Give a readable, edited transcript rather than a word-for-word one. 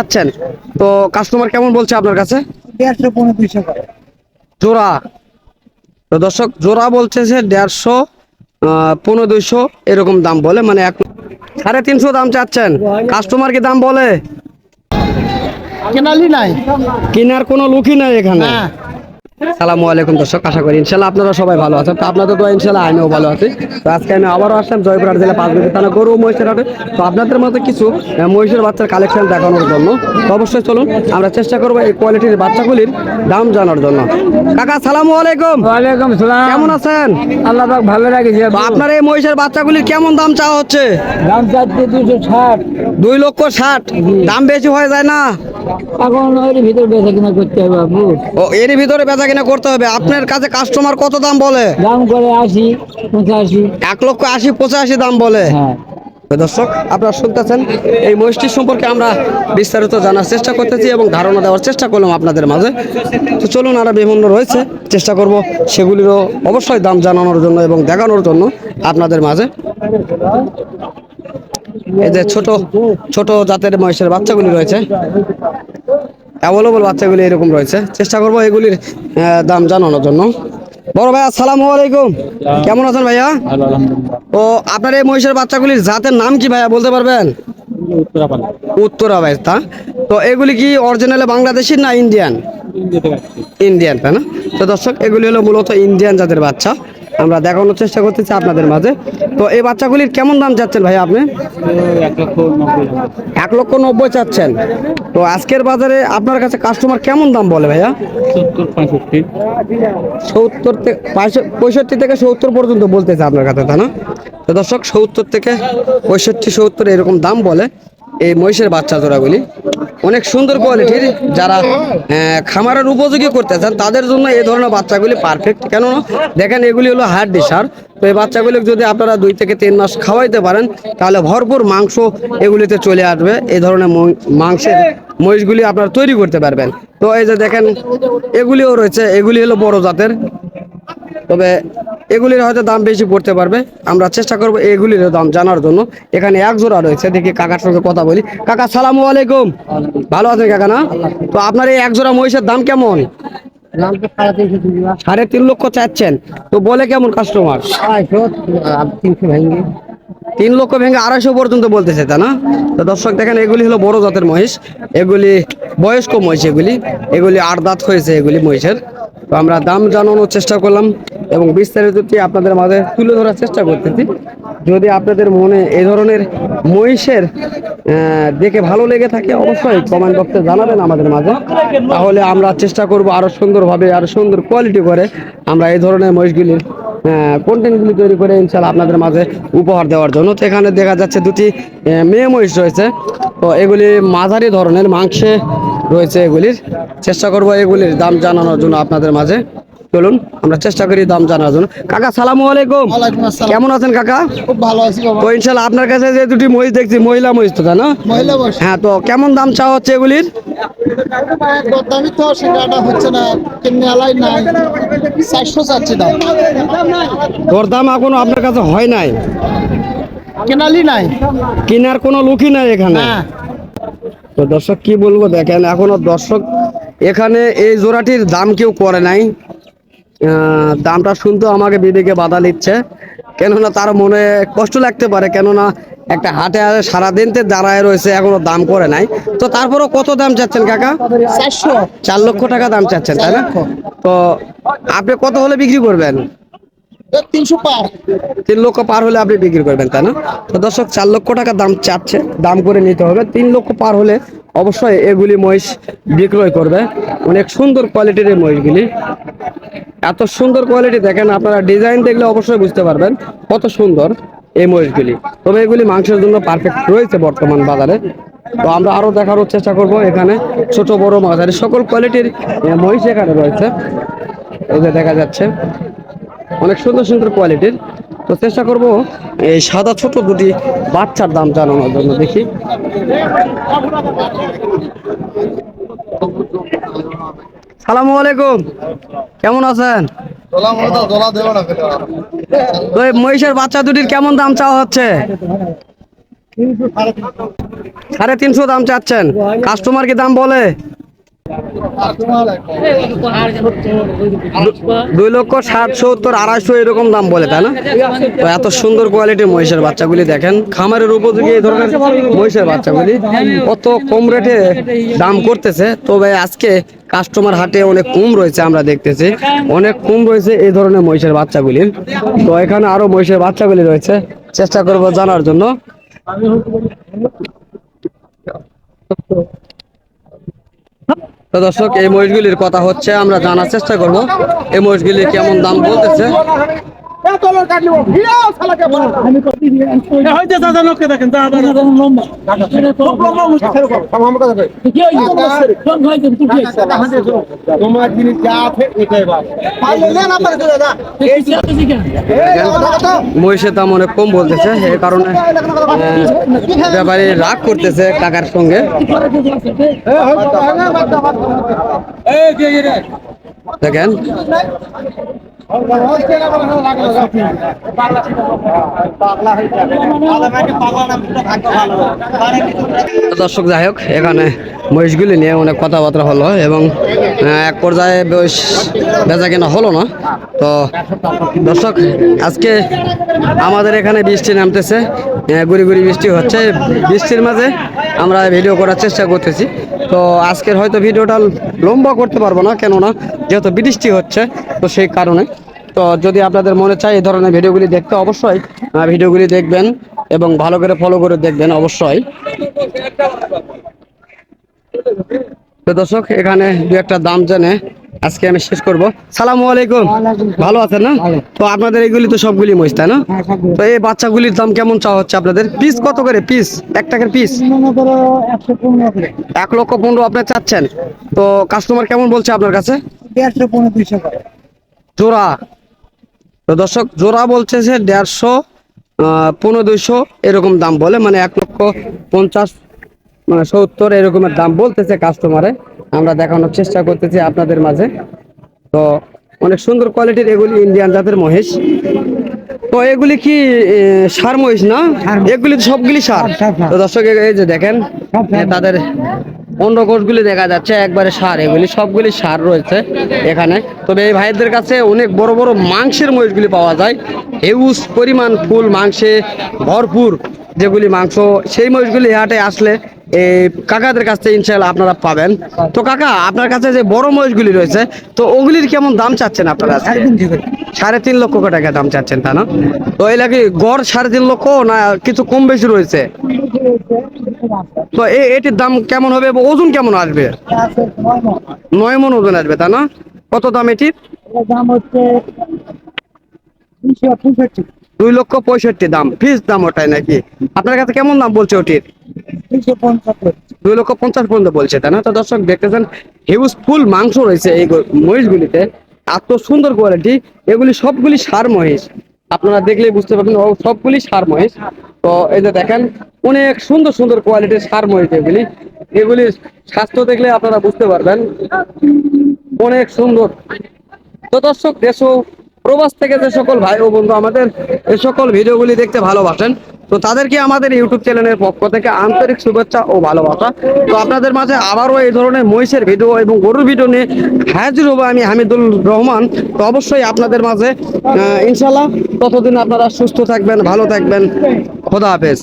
আচ্ছেন তো কাস্টমার কেমন বলছে আপনার কাছে? 150-200 জোড়া। তো দর্শক জোড়া বলছে যে 150, 1500 এরকম দাম বলে, মানে 350 দাম চাচ্ছেন। কাস্টমার কি দাম বলে? কেনালি নাই, কেনার কোনো লোকই নাই এখানে। সালামু আলাইকুম দর্শক, আশা করি ইনশাল্লাহ আপনারা সবাই ভালো আছেন। তো আপনাদের তো ইনশাল্লাহ আমিও ভালো আছি। তো আজকে আমি আবারও আসলাম জয়পুরহাট জেলা পাঁচবিবি থানা গরু মহিষের হাটে। তো আপনাদের মধ্যে কিছু মহিষের বাচ্চার কালেকশন দেখানোর জন্য তো অবশ্যই চলুন আমরা চেষ্টা করবো এই কোয়ালিটির বাচ্চাগুলির দাম জানার জন্য। কাকা সালামু আলাইকুম। ওয়ালাইকুম সালাম। কেমন আছেন? আল্লাহ পাক ভালো রাখেছে। তো আপনার এই মহিষের বাচ্চাগুলির কেমন দাম চাওয়া হচ্ছে? দাম চাচ্ছে 260। 2,60,000 দাম বেশি হয়ে যায় না? এখন ওর ভিতর বেচা কিনা করতে হবে বাবু। ও এর ভিতরে বেচা কিনা করতে হবে। আপনার কাছে কাস্টমার কত দাম বলে? দাম করে 80, 85। 1,80,000, 85 দাম বলে। হ্যাঁ, দর্শক আপনারা শুনতেছেন, এই মহিষটির সম্পর্কে আমরা বিস্তারিত জানার চেষ্টা করতেছি এবং ধারণা দেওয়ার চেষ্টা করলাম আপনাদের মাঝে। তো চলুন আরো বিভিন্ন রয়েছে, চেষ্টা করব সেগুলিরও অবশ্যই দাম জানানোর জন্য এবং দেখানোর জন্য আপনাদের মাঝে। এই যে ছোট ছোট জাতের মহিষের বাচ্চাগুলি রয়েছে, অ্যাভেলেবল বাচ্চাগুলি এরকম রয়েছে, চেষ্টা করব এগুলির দাম জানানোর জন্য। বড় ভাই আসসালামু আলাইকুম, কেমন আছেন ভাইয়া? ও আপনার এই মহিষের বাচ্চাগুলির জাতের নাম কি ভাইয়া বলতে পারবেন? উত্তরা ভাই, তা তো এগুলি কি অরিজিনালে বাংলাদেশি না ইন্ডিয়ান? ইন্ডিয়ান, তাই না? তো দর্শক এগুলি হলো মূলত ইন্ডিয়ান জাতের বাচ্চা, আমরা দেখানোর চেষ্টা করতেছি আপনাদের মাঝে। তো এই বাচ্চাগুলির কেমন দাম চাচ্ছেন ভাই আপনি? 1,90,000 চাচ্ছেন। তো আজকের বাজারে আপনার কাছে কাস্টমার কেমন দাম বলে ভাইয়া? 70 থেকে 65 থেকে 70 পর্যন্ত বলতেছে আপনার কাছে, তাই না? তো দর্শক 70 থেকে 65, 70 এরকম দাম বলে এই মহিষের বাচ্চা জোড়াগুলি। অনেক সুন্দর কোয়ালিটির, যারা খামারের উপযোগী করতে চান তাদের জন্য এই ধরনের বাচ্চাগুলি পারফেক্ট। কেননা দেখেন এগুলি হলো হাড্ডি সার। তো এই বাচ্চাগুলি যদি আপনারা 2 থেকে 3 মাস খাওয়াইতে পারেন তাহলে ভরপুর মাংস এগুলিতে চলে আসবে। এই ধরনের মাংসের মহিষগুলি আপনারা তৈরি করতে পারবেন। তো এই যে দেখেন এগুলিও রয়েছে, এগুলি হলো বড় জাতের, তবে এগুলির হয়তো দাম বেশি পড়তে পারবে। আমরা চেষ্টা করব এগুলির দাম জানার জন্য। এখানে এক জোড়া রয়েছে, দেখি কাকার সঙ্গে কথা বলি। কাকা সালামু আলাইকুম, ভালো আছেন কাকা না? তো আপনার এই এক জোড়া মহিষের দাম কেমন? 3.5 লক্ষ চাচ্ছেন। তো বলে কেমন কাস্টমার? 3 লক্ষ ভেঙে 250 পর্যন্ত বলতেছে, তা না? তো দর্শক দেখেন এগুলি হলো বড় জাতের মহিষ, এগুলি বয়স্ক মহিষ, এগুলি 8 দাঁত হয়েছে এগুলি মহিষের। তো আমরা দাম জানানোর চেষ্টা করলাম এবং বিস্তারিতটি আপনাদের মাঝে তুলে ধরার চেষ্টা করতেছি। যদি আপনাদের মনে এই ধরনের মহিষের দেখে ভালো লেগে থাকে অবশ্যই কমেন্ট বক্সে জানাবেন আমাদের মাঝে, তাহলে আমরা চেষ্টা করব আরো সুন্দরভাবে আরো সুন্দর কোয়ালিটি করে আমরা এই ধরনের মহিষগুলির কন্টেন্টগুলি তৈরি করে ইনশাল্লাহ আপনাদের মাঝে উপহার দেওয়ার জন্য। তো এখানে দেখা যাচ্ছে দুটি মেয়ে মহিষ রয়েছে, তো এগুলি মাঝারি ধরনের মাংসে রয়েছে। এগুলির চেষ্টা করব এগুলির দাম জানানোর জন্য আপনাদের মাঝে। চলুন আমরা চেষ্টা করি দাম জানার জন্য। কাকা সালামু আলাইকুম, কেমন আছেন কাকা? খুব ভালো আছি বাবা। তো ইনশাল্লাহ আপনার কাছে যে দুটি মহিষ দেখছি মহিলা মহিষ, তো তাই না? মহিলা বয়স হ্যাঁ, তো কেমন দাম চাওয়া হচ্ছে এগুলির? দামি তো সেটা হচ্ছে না, কেনালাই নাই, 400 চাচ্ছি দাম। দরদাম এখনো আপনার কাছে হয় নাই? কেনালি নাই, কেনার কোনো লোকই নাই এখানে। তো দর্শক কি বলবো, দেখেন এখনো দর্শক এখানে এই জোড়াটির দাম কেউ করে নাই। দামটা শুনতে আমাকে বিবেকে বাধা দিচ্ছে, কেননা তার মনে কষ্ট লাগতে পারে, কেননা একটা হাটে সারাদিন দাঁড়ায় রয়েছে, এখনো দাম করে নাই। তো তারপরও কত দাম চাচ্ছেন কাকা? 4 লক্ষ টাকা দাম চাচ্ছেন, তাই না? তো আপনি কত হলে বিক্রি করবেন? 300 পার। 3 লক্ষ পার হলে আপনি বিক্রি করবেন, তাই না? তো দর্শক 4 লক্ষ টাকা দাম চাচ্ছে, দাম করে নিতে হবে। 3 লক্ষ পার হলে অবশ্যই এগুলি মহিষ বিক্রয় করবে। অনেক সুন্দর কোয়ালিটির এই মহিষগুলি, এত সুন্দর কোয়ালিটি দেখেন, আপনারা ডিজাইন দেখলে অবশ্যই বুঝতে পারবেন কত সুন্দর এই মহিষগুলি। তবে এগুলি মাংসের জন্য পারফেক্ট রয়েছে বর্তমান বাজারে। তো আমরা আরো দেখানোর চেষ্টা করব, এখানে ছোট বড় মাঝারি সকল কোয়ালিটির মহিষ এখানে রয়েছে। এই যে দেখা যাচ্ছে অনেক সুন্দর সুন্দর কোয়ালিটির। তো চেষ্টা করব এই সাদা ছোট দুটি বাচ্চার দাম জানানোর জন্য। দেখি সালামু আলাইকুম, কেমন আছেন? তো এই মহিষের বাচ্চা দুটির কেমন দাম চাওয়া হচ্ছে? 350 দাম চাচ্ছেন। কাস্টমার কি দাম বলে? 2,60,70,250 এরকম দাম বলে, তাই না? তো এত সুন্দর কোয়ালিটির মহিষের বাচ্চাগুলি দেখেন, খামারের উপযোগী এই ধরনের মহিষের বাচ্চাগুলি কত কম রেটে দাম করতেছে। তবে আজকে কাস্টমার হাটে অনেক কম রয়েছে, আমরা দেখতেছি অনেক কম রয়েছে এই ধরনের মহিষের বাচ্চাগুলির। তো এখানে আরো মহিষের বাচ্চাগুলি রয়েছে, চেষ্টা করব জানার জন্য। তো দর্শক, এই মহিষগুলির কথা হচ্ছে, আমরা জানার চেষ্টা করব এই মহিষগুলি কেমন দাম বলতেছে। তোমার জিনিস যা আছে এটাই মহিষের দাম অনেক কম বলতেছে, এই কারণে ব্যাপারী রাগ করতেছে কাকার সঙ্গে। দেখেন দর্শক, যাই হোক, এখানে মহিষগুলি নিয়ে অনেক কথাবার্তা হলো এবং এক পর্যায়ে বেশ বেচা কেনা হলো না। তো দর্শক, আজকে আমাদের এখানে বৃষ্টি নামতেছে, গুড়ি গুড়ি বৃষ্টি হচ্ছে। বৃষ্টির মাঝে আমরা ভিডিও করার চেষ্টা করতেছি। তো আজকের হয়তো ভিডিওটা লম্বা করতে পারবো না, কেননা যেহেতু বৃষ্টি হচ্ছে, তো সেই কারণে। তো যদি আপনাদের মনে চায় এই ধরনের ভিডিওগুলি দেখতে, অবশ্যই ভিডিওগুলি দেখবেন এবং ভালো করে ফলো করে দেখবেন অবশ্যই। তো দর্শক, এখানে দু একটা দাম জেনে আজকে আমি শেষ করব। সালামু আলাইকুম, ভালো আছেন না? তো আপনাদের এগুলি তো সবগুলি মহিষ, তাই না? তো এই বাচ্চাগুলির দাম কেমন চাওয়া হচ্ছে আপনাদের? পিস কত করে পিস? 1 টাকার পিস? 1,15,000 আপনি চাচ্ছেন। তো কাস্টমার কেমন বলছে আপনার কাছে? 150-200 করে জোড়া। তো দর্শক, জোড়া বলছে যে 150, 1500 এরকম দাম বলে, মানে 1,50,000, মানে 70 এরকমের দাম বলতেছে কাস্টমারে। আমরা দেখানোর চেষ্টা করতেছি আপনাদের মাঝে। তো অনেক সুন্দর কোয়ালিটির এগুলি ইন্ডিয়ান জাতের মহিষ। তো এগুলি কি সার মহিষ না? এগুলি তো সবগুলি সার। তো দর্শক, এই যে দেখেন তাদের অন্ডকোষগুলি দেখা যাচ্ছে, একবারে সার, এগুলি সবগুলি সার রয়েছে এখানে। তবে এই ভাইদের কাছে অনেক বড় বড় মাংসের মহিষগুলি পাওয়া যায়, হিউজ পরিমাণ ফুল মাংসে ভরপুর যেগুলি মাংস, সেই মহিষগুলি হাটে আসলে এই কাকাদের কাছ থেকে ইনশাআল্লাহ আপনারা পাবেন। তো কাকা, আপনার কাছে যে বড় মহিষগুলি রয়েছে, তো ওগুলির কেমন দাম চাচ্ছেন আপনারা? 3.5 লক্ষ টাকা দাম চাচ্ছেন, তা না? তো এই লাগে গড় 3.5 লক্ষ, না কিছু কম বেশি রয়েছে? তো এটির দাম কেমন হবে, ওজন কেমন আসবে? 9 মণ ওজন আসবে, তা না? কত দাম এটির? দাম হচ্ছে 265। 2,65,000 দাম, ফিক্স দাম ওটাই নাকি? আপনার কাছে কেমন দাম বলছে ওটির? 2,50,000 পর্যন্ত বলছে, তাই না? তো দর্শক, দেখতেছেন হিউজ ফুল মাংস রয়েছে এই মহিষগুলিতে, এত সুন্দর কোয়ালিটি। এগুলি সবগুলি সার মহিষ, আপনারা দেখলেই বুঝতে পারবেন সবগুলি সার মহিষ। তো এই যে দেখেন, অনেক সুন্দর সুন্দর কোয়ালিটির সার মহিষ এগুলি। এগুলির স্বাস্থ্য দেখলে আপনারা বুঝতে পারবেন, অনেক সুন্দর। তো দর্শক, দেশ ও প্রবাস থেকে যে সকল ভাই ও বন্ধু আমাদের এই সকল ভিডিওগুলি দেখতে ভালোবাসেন, তো তাদেরকে আমাদের ইউটিউব চ্যানেলের পক্ষ থেকে আন্তরিক শুভেচ্ছা ও ভালোবাসা। তো আপনাদের মাঝে আবারও এই ধরনের মহিষের ভিডিও এবং গরুর ভিডিও নিয়ে হাজির হবো আমি, হামিদুল রহমান। তো অবশ্যই আপনাদের মাঝে ইনশাল্লাহ। ততদিন আপনারা সুস্থ থাকবেন, ভালো থাকবেন। খোদা হাফেজ।